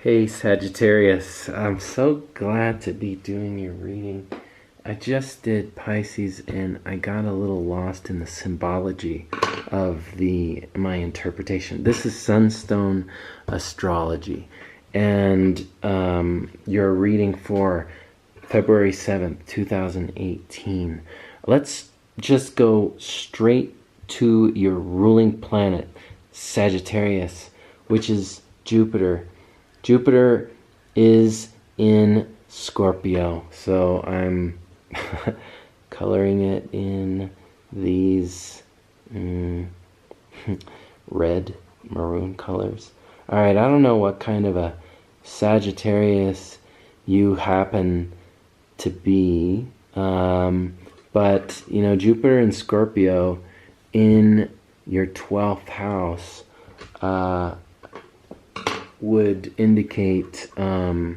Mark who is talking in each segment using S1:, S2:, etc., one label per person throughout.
S1: Hey Sagittarius, I'm so glad to be doing your reading. I just did Pisces and I got a little lost in the symbology of my interpretation. This is Sunstone Astrology, and your reading for February 7th, 2018. Let's just go straight to your ruling planet, Sagittarius, which is Jupiter. Jupiter is in Scorpio, so I'm coloring it in these red, maroon colors. Alright, I don't know what kind of a Sagittarius you happen to be, but, you know, Jupiter in Scorpio in your 12th house would indicate a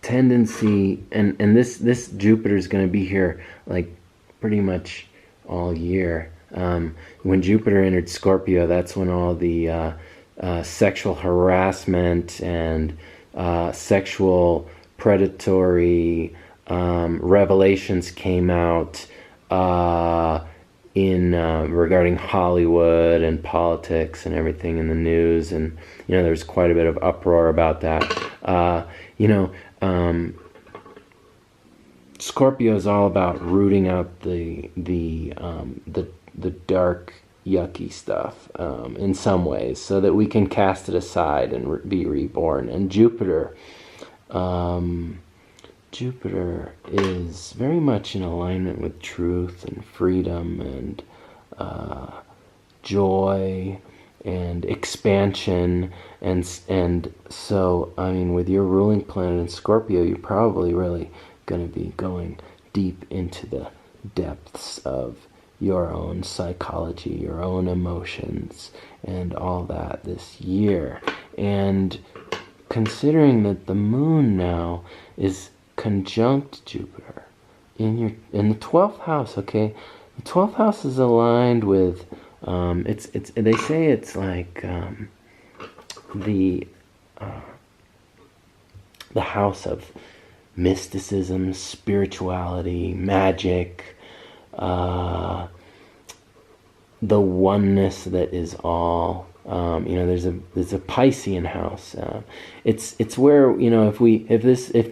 S1: tendency, and this Jupiter is going to be here like pretty much all year. When Jupiter entered Scorpio, that's when all the sexual harassment and sexual predatory revelations came out regarding Hollywood and politics and everything in the news, and you know there's quite a bit of uproar about that. Scorpio is all about rooting out the dark, yucky stuff in some ways, so that we can cast it aside and be reborn. And Jupiter is very much in alignment with truth and freedom and joy and expansion, and so I mean, with your ruling planet in Scorpio, you're probably really going to be going deep into the depths of your own psychology, your own emotions, and all that this year. And considering that the moon now is conjunct Jupiter in the 12th house, okay? The 12th house is aligned with they say it's like the house of mysticism, spirituality, magic, the oneness that is all. There's a Piscean house. It's where, you know, if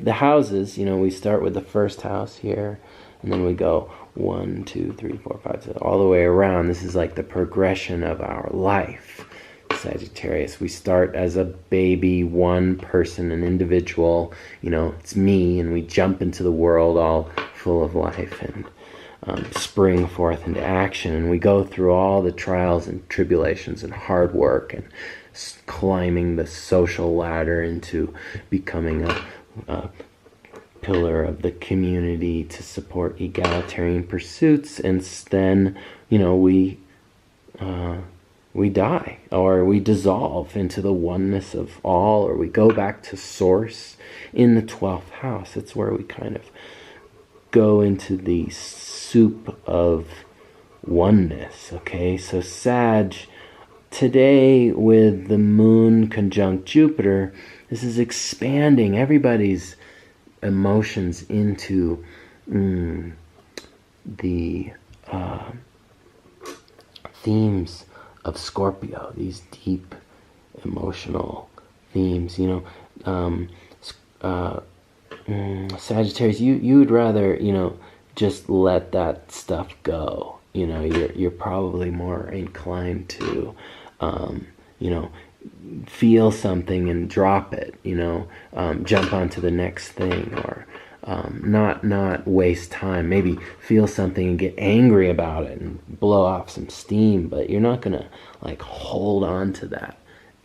S1: the houses, you know, we start with the first house here, and then we go 1, 2, 3, 4, 5, 6, all the way around. This is like the progression of our life, Sagittarius. We start as a baby, one person, an individual. You know, it's me, and we jump into the world all full of life and spring forth into action, and we go through all the trials and tribulations and hard work and climbing the social ladder into becoming a pillar of the community to support egalitarian pursuits. And then, you know, we die, or we dissolve into the oneness of all, or we go back to source in the 12th house. It's where we kind of go into the soup of oneness. Okay, so Sag, today with the moon conjunct Jupiter, this is expanding everybody's emotions into the themes of Scorpio, these deep emotional themes. You know, Sagittarius, you would rather, you know, just let that stuff go. You know, you're probably more inclined to, you know, feel something and drop it. You know, jump onto the next thing, or not waste time. Maybe feel something and get angry about it and blow off some steam, but you're not gonna like hold on to that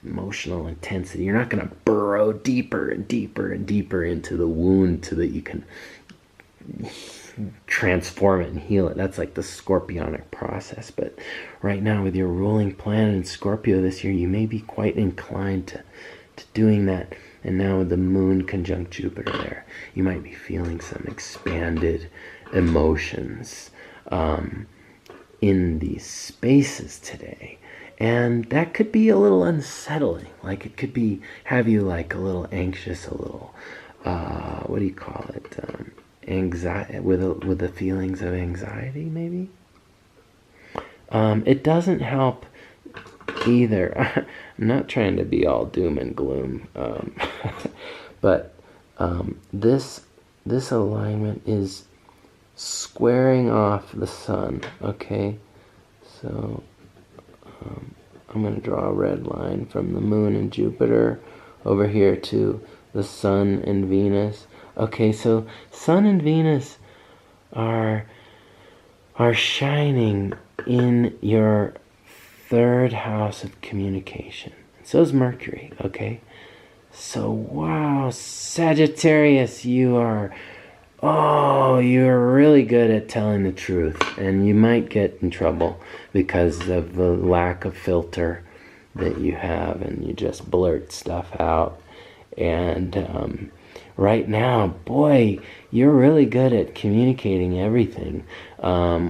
S1: emotional intensity. You're not gonna burrow deeper and deeper and deeper into the wound so that you can transform it and heal it. That's like the scorpionic process. But right now, with your ruling planet in Scorpio this year, you may be quite inclined to doing that. And now with the moon conjunct Jupiter there, you might be feeling some expanded emotions in these spaces today. And that could be a little unsettling. Like it could be, have you like a little anxious, a little, what do you call it? Anxiety, with the feelings of anxiety, maybe. It doesn't help either. I'm not trying to be all doom and gloom, but this alignment is squaring off the sun. Okay, so I'm going to draw a red line from the moon and Jupiter over here to the sun and Venus. Okay, so sun and Venus are shining in your third house of communication. So is Mercury, okay? So, wow, Sagittarius, you're really good at telling the truth. And you might get in trouble because of the lack of filter that you have, and you just blurt stuff out. And right now, boy, you're really good at communicating everything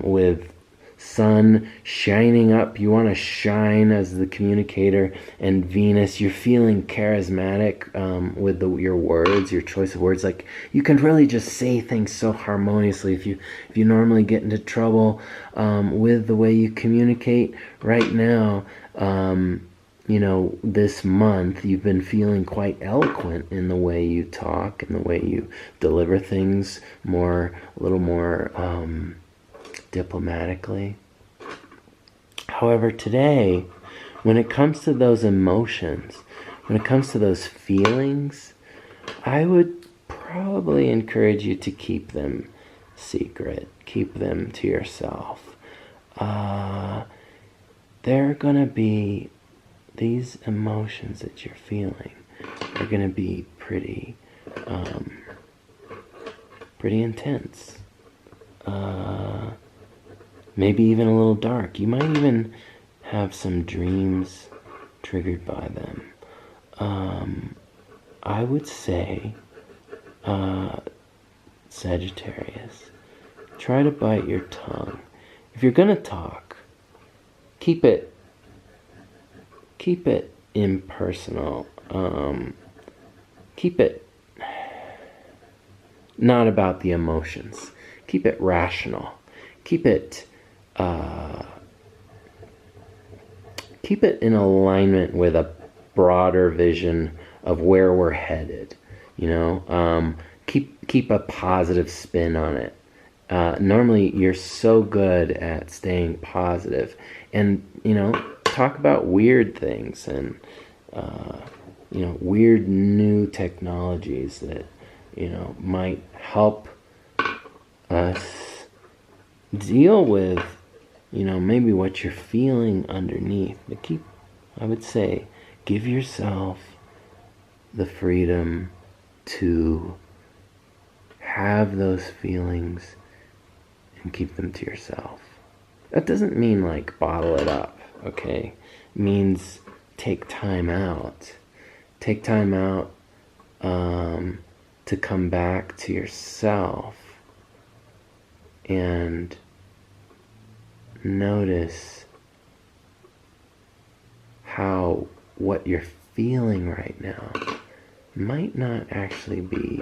S1: with sun shining up. You want to shine as the communicator, and Venus, you're feeling charismatic with your words, your choice of words. Like you can really just say things so harmoniously. If you normally get into trouble with the way you communicate, right now, this month you've been feeling quite eloquent in the way you talk and the way you deliver things, a little more diplomatically. However, today, when it comes to those emotions, when it comes to those feelings, I would probably encourage you to keep them secret, keep them to yourself. They're going to be, these emotions that you're feeling are going to be pretty intense. Maybe even a little dark. You might even have some dreams triggered by them. I would say, Sagittarius, try to bite your tongue. If you're going to talk, keep it impersonal. Keep it not about the emotions. Keep it rational. Keep it in alignment with a broader vision of where we're headed. Keep a positive spin on it. Normally, you're so good at staying positive, and talk about weird things and weird new technologies that might help us deal with maybe what you're feeling underneath. But I would say, give yourself the freedom to have those feelings and keep them to yourself. That doesn't mean like bottle it up, okay? It means take time out. Take time out to come back to yourself and notice how what you're feeling right now might not actually be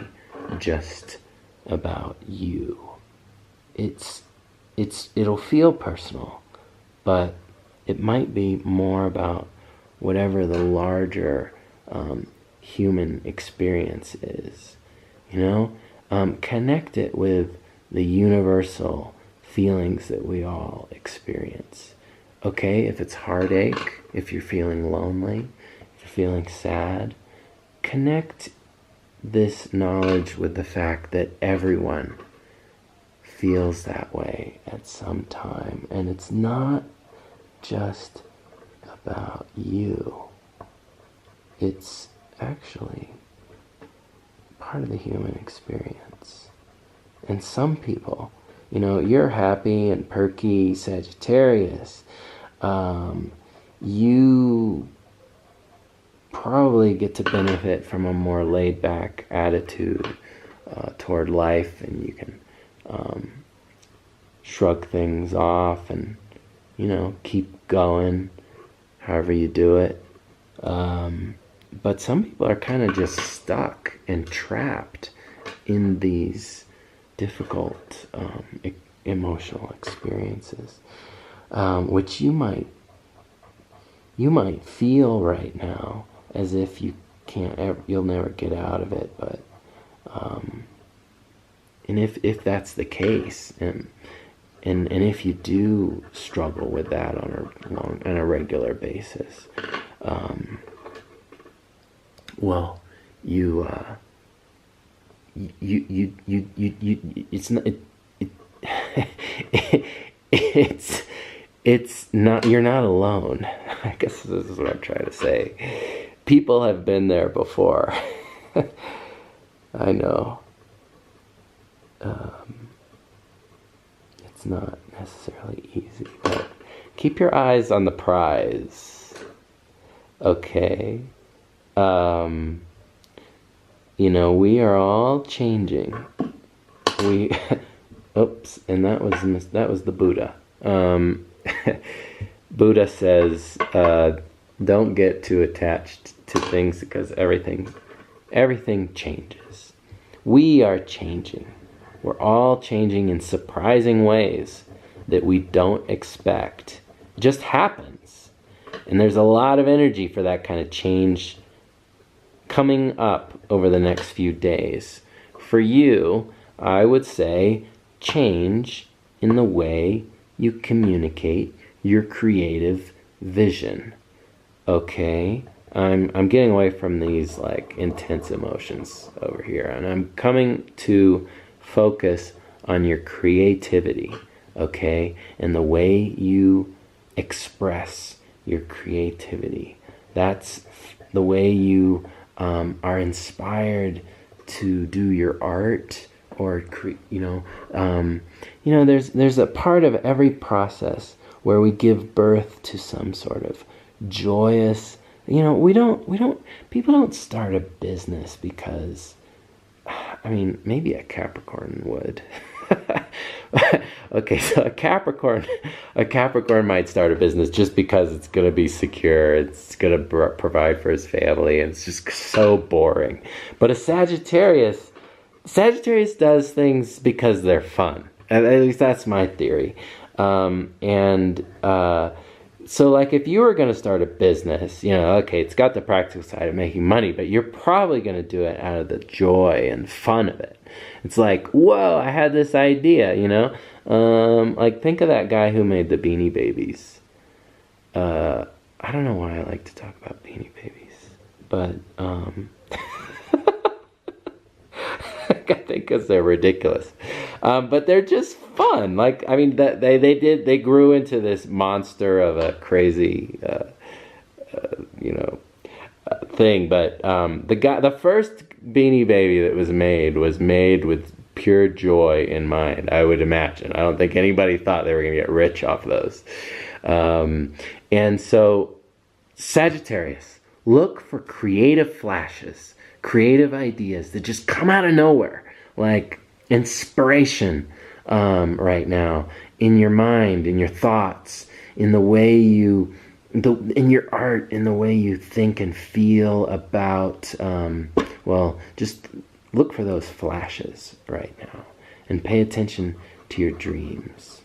S1: just about you. It'll feel personal, but it might be more about whatever the larger human experience is. Connect it with the universal feelings that we all experience. Okay, if it's heartache, if you're feeling lonely, if you're feeling sad, connect this knowledge with the fact that everyone feels that way at some time, and it's not just about you. It's actually part of the human experience. And some people, you're happy and perky Sagittarius. You probably get to benefit from a more laid-back attitude toward life, and you can shrug things off and keep going. however you do it. But some people are kind of just stuck and trapped in these difficult emotional experiences, which you might feel right now as if you you'll never get out of it. But and if that's the case, and if you do struggle with that on a regular basis, well, it's not it's not, you're not alone. I guess this is what I'm trying to say. People have been there before. I know. It's not necessarily easy, but keep your eyes on the prize. Okay. You know, we are all changing. Oops, and that was the Buddha. Buddha says, don't get too attached to things because everything changes. We are changing. We're all changing in surprising ways that we don't expect. It just happens. And there's a lot of energy for that kind of change coming up over the next few days. For you, I would say change in the way you communicate your creative vision. Okay? I'm getting away from these like intense emotions over here, and I'm coming to focus on your creativity, okay? And the way you express your creativity. That's the way you are inspired to do your art, or there's a part of every process where we give birth to some sort of joyous, people don't start a business because, I mean, maybe a Capricorn would. Okay, so a Capricorn might start a business just because it's going to be secure, it's going to provide for his family, and it's just so boring. But a Sagittarius does things because they're fun. At least that's my theory. So like if you were going to start a business, okay, it's got the practical side of making money, but you're probably going to do it out of the joy and fun of it. It's like, whoa, I had this idea, like think of that guy who made the Beanie Babies. I don't know why I like to talk about Beanie Babies, but I think because they're ridiculous. But they're just fun. Like, I mean, they grew into this monster of a crazy, thing. But the first Beanie Baby that was made with pure joy in mind, I would imagine. I don't think anybody thought they were going to get rich off those. And so, Sagittarius, look for creative flashes, creative ideas that just come out of nowhere, like inspiration right now in your mind, in your thoughts, in the way in your art, in the way you think and feel about, just look for those flashes right now and pay attention to your dreams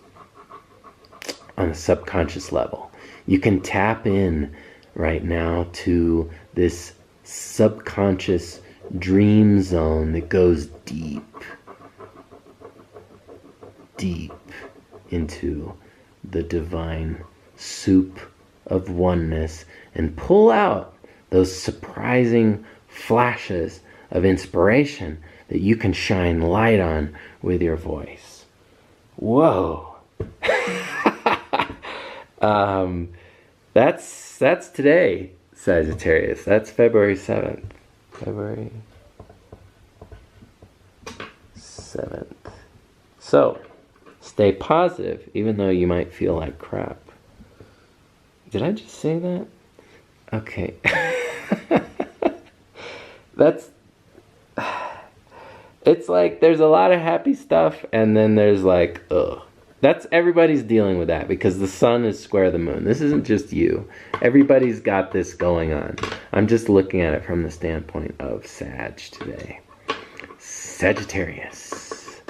S1: on a subconscious level. You can tap in right now to this subconscious dream zone that goes deep into the divine soup of oneness, and pull out those surprising flashes of inspiration that you can shine light on with your voice. Whoa. That's today, Sagittarius. That's February 7th. February 7th. So, stay positive, even though you might feel like crap. Did I just say that? Okay. It's like there's a lot of happy stuff, and then there's like, ugh. That's everybody's dealing with that because the sun is square the moon. This isn't just you. Everybody's got this going on. I'm just looking at it from the standpoint of Sag today. Sagittarius.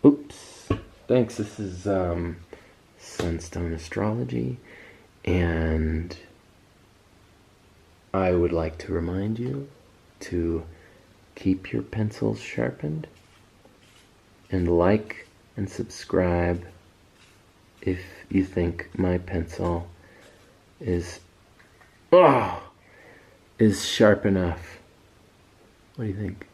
S1: Oops. Thanks. This is Sunstone Astrology, and I would like to remind you to keep your pencils sharpened and like and subscribe if you think my pencil is sharp enough. What do you think?